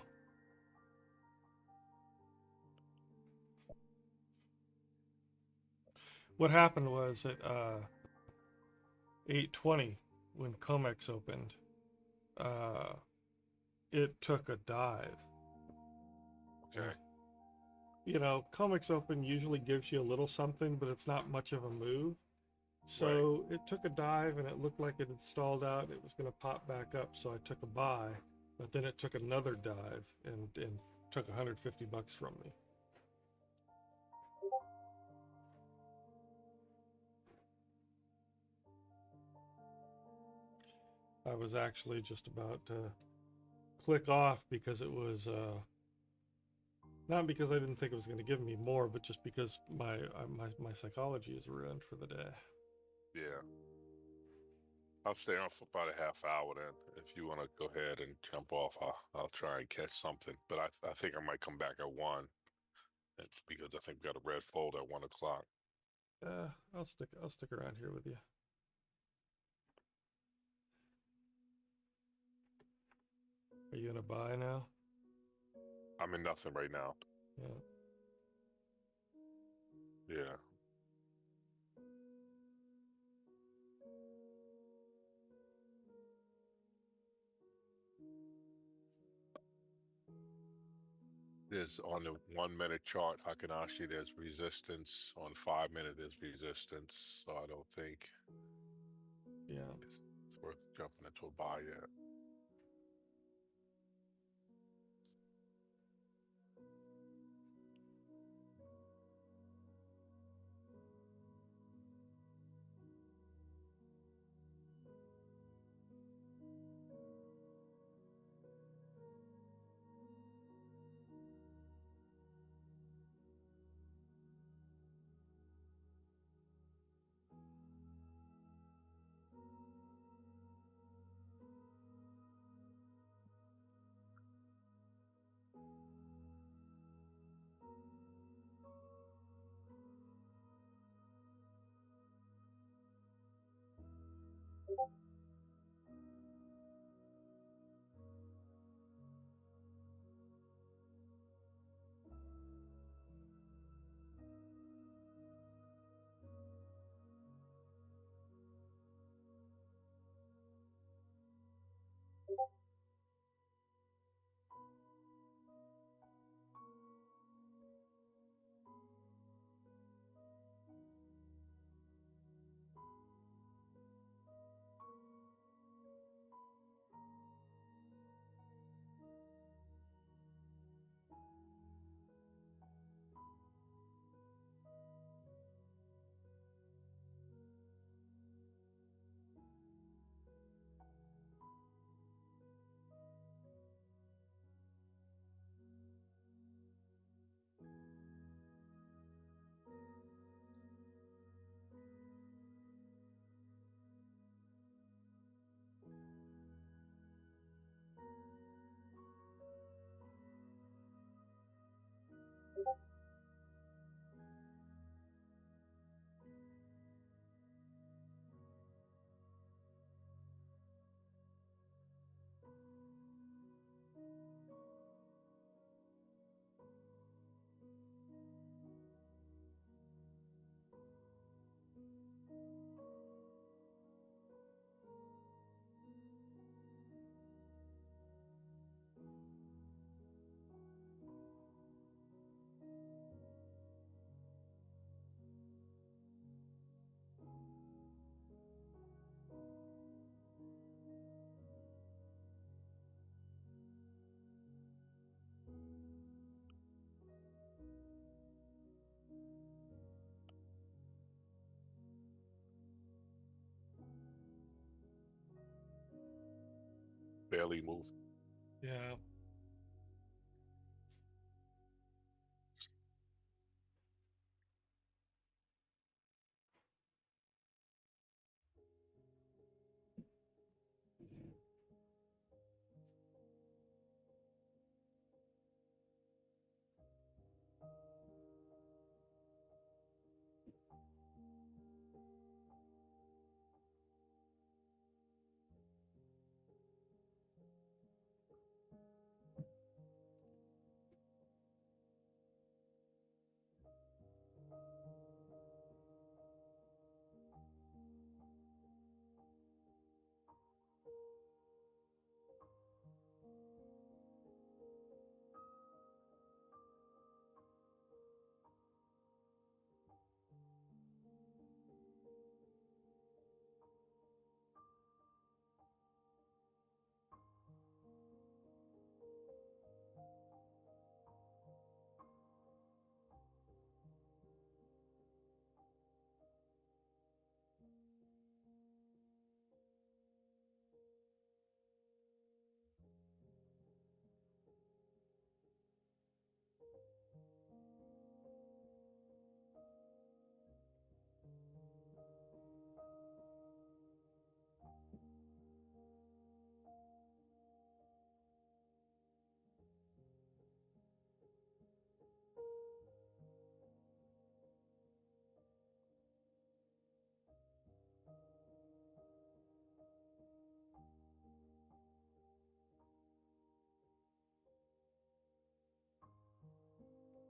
Speaker 2: What happened was at 8:20 when Comex opened, uh, it took a dive.
Speaker 3: Okay.
Speaker 2: You know, Comex Open usually gives you a little something, but it's not much of a move. So it took a dive and it looked like it had stalled out. It was going to pop back up, so I took a buy. But then it took another dive and took $150 from me. I was actually just about to click off because it was not because I didn't think it was going to give me more, but just because my psychology is ruined for the day.
Speaker 3: Yeah. I'll stay on for about a half hour then. If you want to go ahead and jump off, I'll try and catch something. But I think I might come back at 1 because I think we got a red fold at 1 o'clock.
Speaker 2: I'll stick around here with you. Are you gonna buy now?
Speaker 3: I'm in nothing right now.
Speaker 2: Yeah.
Speaker 3: Yeah. There's on the 1 minute chart, Hakanashi, there's resistance. On 5 minute, there's resistance. So I don't think it's worth jumping into a buy yet. Barely moved.
Speaker 2: Yeah.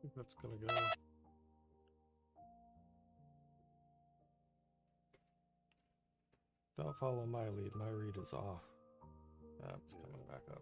Speaker 2: think that's gonna go. Don't follow my lead. My read is off. It's coming back up.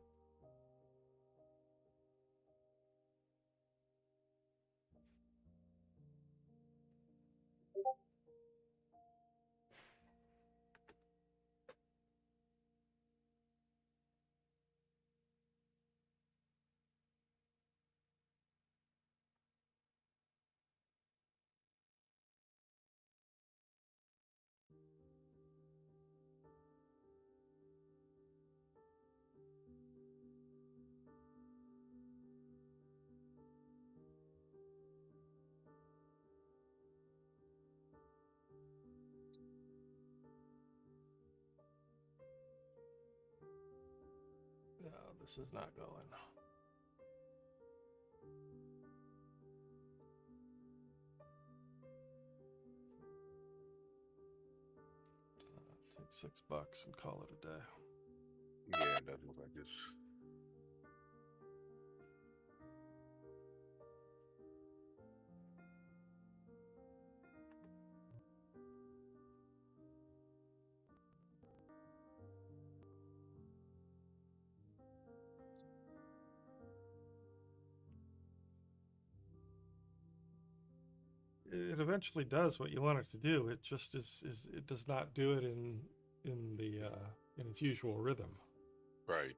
Speaker 2: No, this is not going. Take $6 and call it a day.
Speaker 3: Yeah, it doesn't look like it's.
Speaker 2: It eventually does what you want it to do. It just is it does not do it in the in its usual rhythm.
Speaker 3: Right.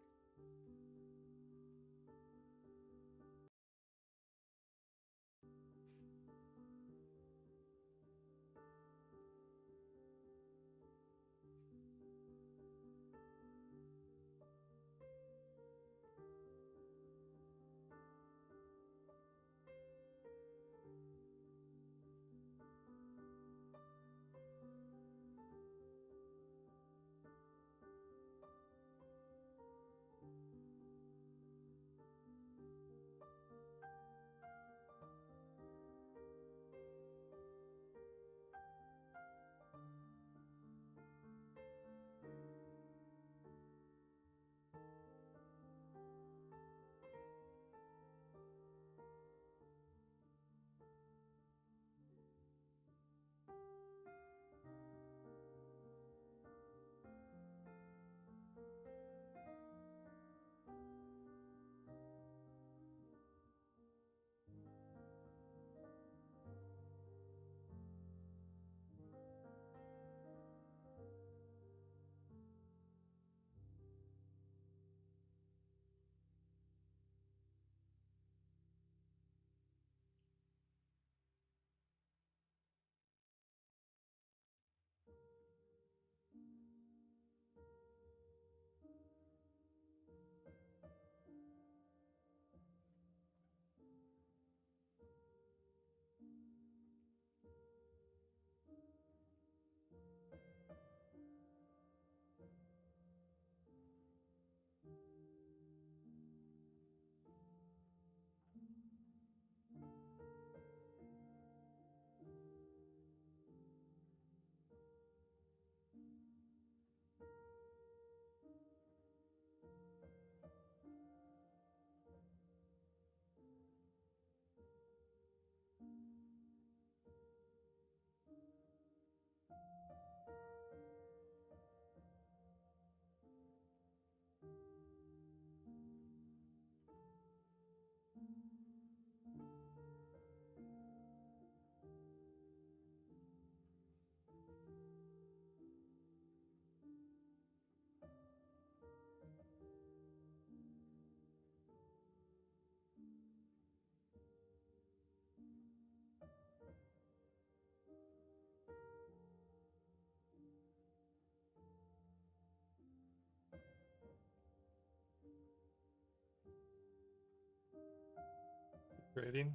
Speaker 2: Trading.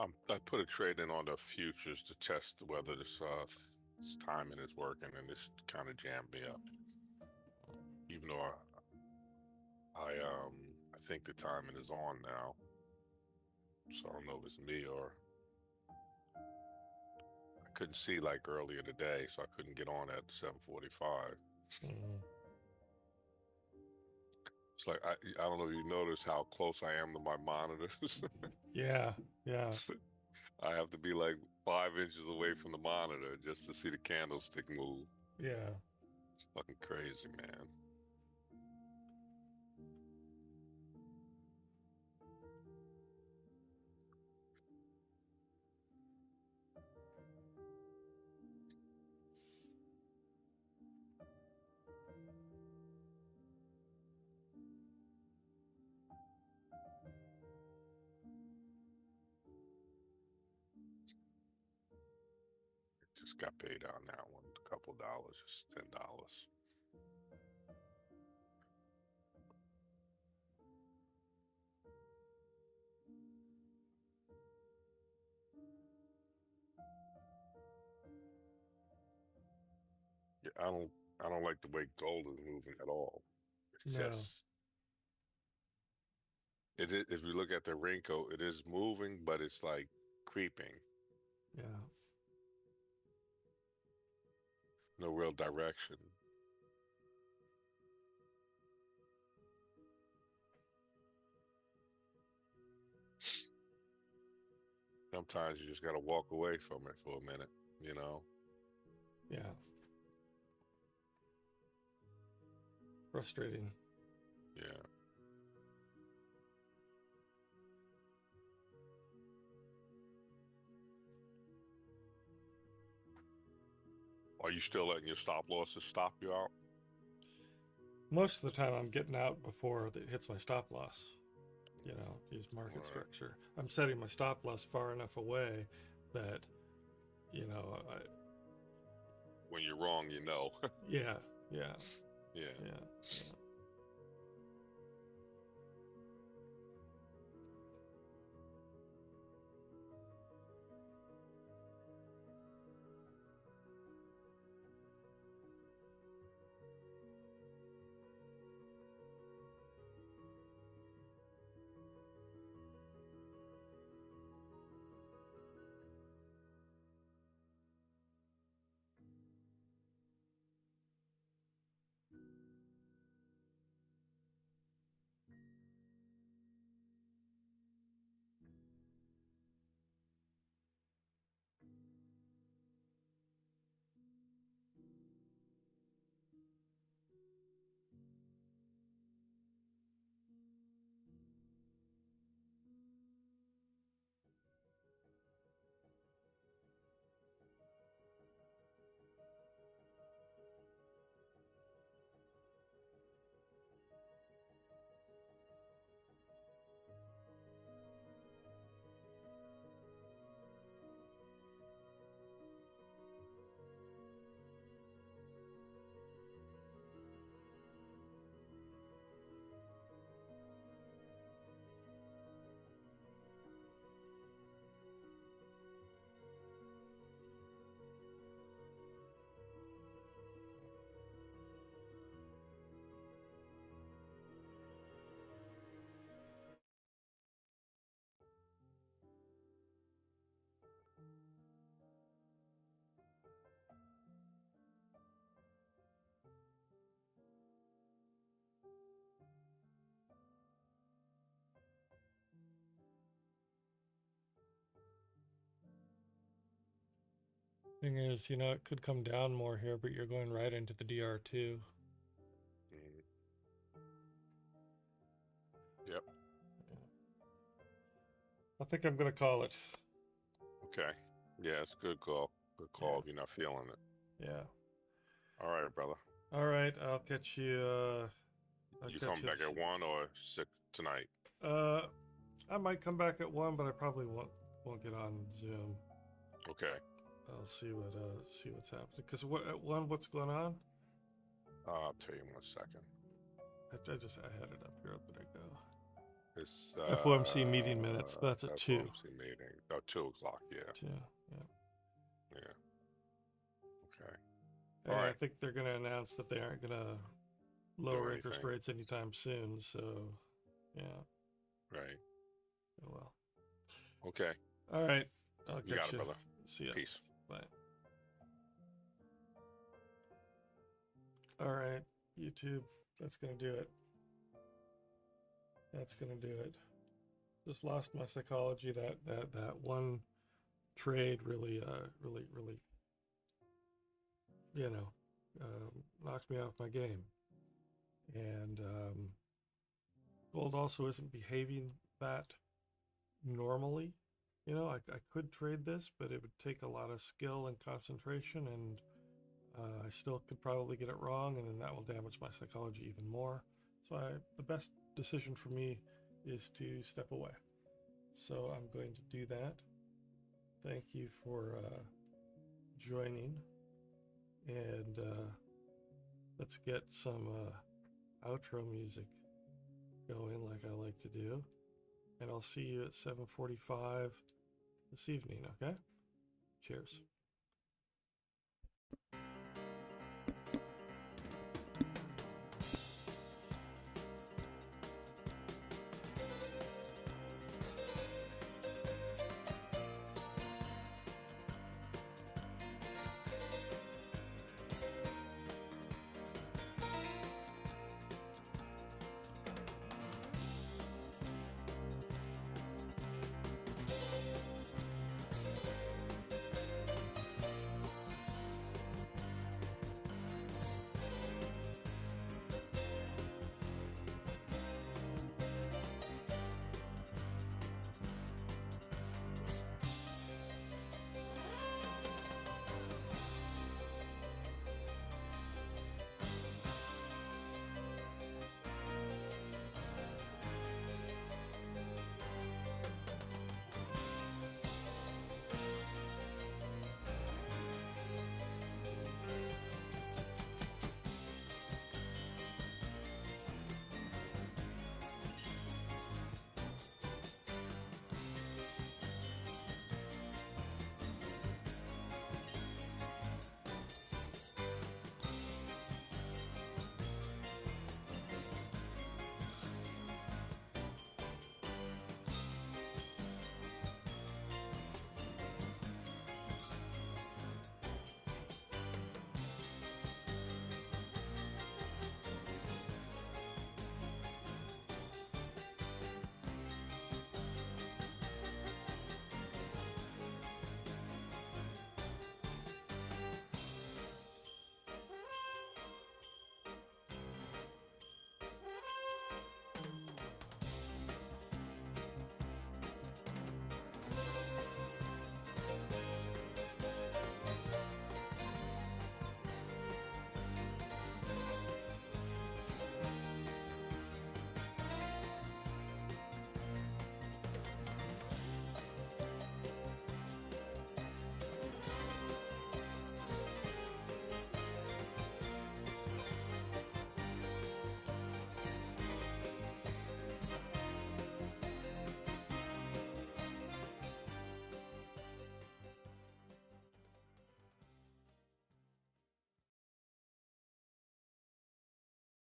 Speaker 3: I put a trade in on the futures to test whether this timing is working, and this kind of jammed me up. Even though I think the timing is on now, so I don't know if it's me or I couldn't see like earlier today, so I couldn't get on at 7:45.
Speaker 2: Mm.
Speaker 3: It's like I don't know if you notice how close I am to my monitors.
Speaker 2: Yeah, yeah,
Speaker 3: I have to be like 5 inches away from the monitor just to see the candlestick move.
Speaker 2: yeah.
Speaker 3: It's fucking crazy, man. Just got paid on that one. A couple dollars, just $10. Yeah, I don't like the way gold is moving at all. It's
Speaker 2: No,
Speaker 3: just it is, if you look at the raincoat, it is moving, but it's like creeping.
Speaker 2: yeah.
Speaker 3: No real direction. Sometimes you just gotta walk away from it for a minute, you know?
Speaker 2: Yeah. Frustrating.
Speaker 3: Yeah. Are you still letting your stop losses stop you out?
Speaker 2: Most of the time I'm getting out before it hits my stop loss. You know, use market
Speaker 3: Right.
Speaker 2: structure. I'm setting my stop loss far enough away that, you know,
Speaker 3: When you're wrong, you know.
Speaker 2: yeah, yeah,
Speaker 3: Yeah.
Speaker 2: yeah, yeah. Thing is, you know, it could come down more here, but you're going right into the DR2.
Speaker 3: Mm. Yep.
Speaker 2: I think I'm gonna call it.
Speaker 3: Okay. Yeah, it's a good call. Good call if you're not feeling it.
Speaker 2: Yeah.
Speaker 3: All right, brother.
Speaker 2: All right. I'll catch you. I'll
Speaker 3: You
Speaker 2: catch
Speaker 3: come
Speaker 2: you.
Speaker 3: back at 1 or 6 tonight?
Speaker 2: I might come back at 1, but I probably won't get on Zoom.
Speaker 3: Okay.
Speaker 2: I'll see what's happening. Cause what at 1, what's going on?
Speaker 3: I'll tell you in 1 second.
Speaker 2: I had it up here. There I go.
Speaker 3: It's
Speaker 2: FOMC meeting minutes, but that's at 2.
Speaker 3: FOMC meeting. Oh, 2 o'clock. Yeah.
Speaker 2: 2. Yeah.
Speaker 3: Yeah. Okay.
Speaker 2: And
Speaker 3: All
Speaker 2: I
Speaker 3: right.
Speaker 2: think they're gonna announce that they aren't gonna
Speaker 3: Do
Speaker 2: lower interest
Speaker 3: anything.
Speaker 2: rates anytime soon. So, yeah.
Speaker 3: Right.
Speaker 2: Oh well.
Speaker 3: Okay.
Speaker 2: All right. I'll
Speaker 3: You got
Speaker 2: catch
Speaker 3: it,
Speaker 2: you.
Speaker 3: brother.
Speaker 2: See ya.
Speaker 3: Peace.
Speaker 2: Bye. All right, YouTube. That's gonna do it. That's gonna do it. Just lost my psychology. That one trade really, you know, knocked me off my game. And gold also isn't behaving that normally. You know, I could trade this, but it would take a lot of skill and concentration, and I still could probably get it wrong, and then that will damage my psychology even more. So the best decision for me is to step away. So I'm going to do that. Thank you for joining, and let's get some outro music going like I like to do. And I'll see you at 7:45 this evening, okay? Cheers.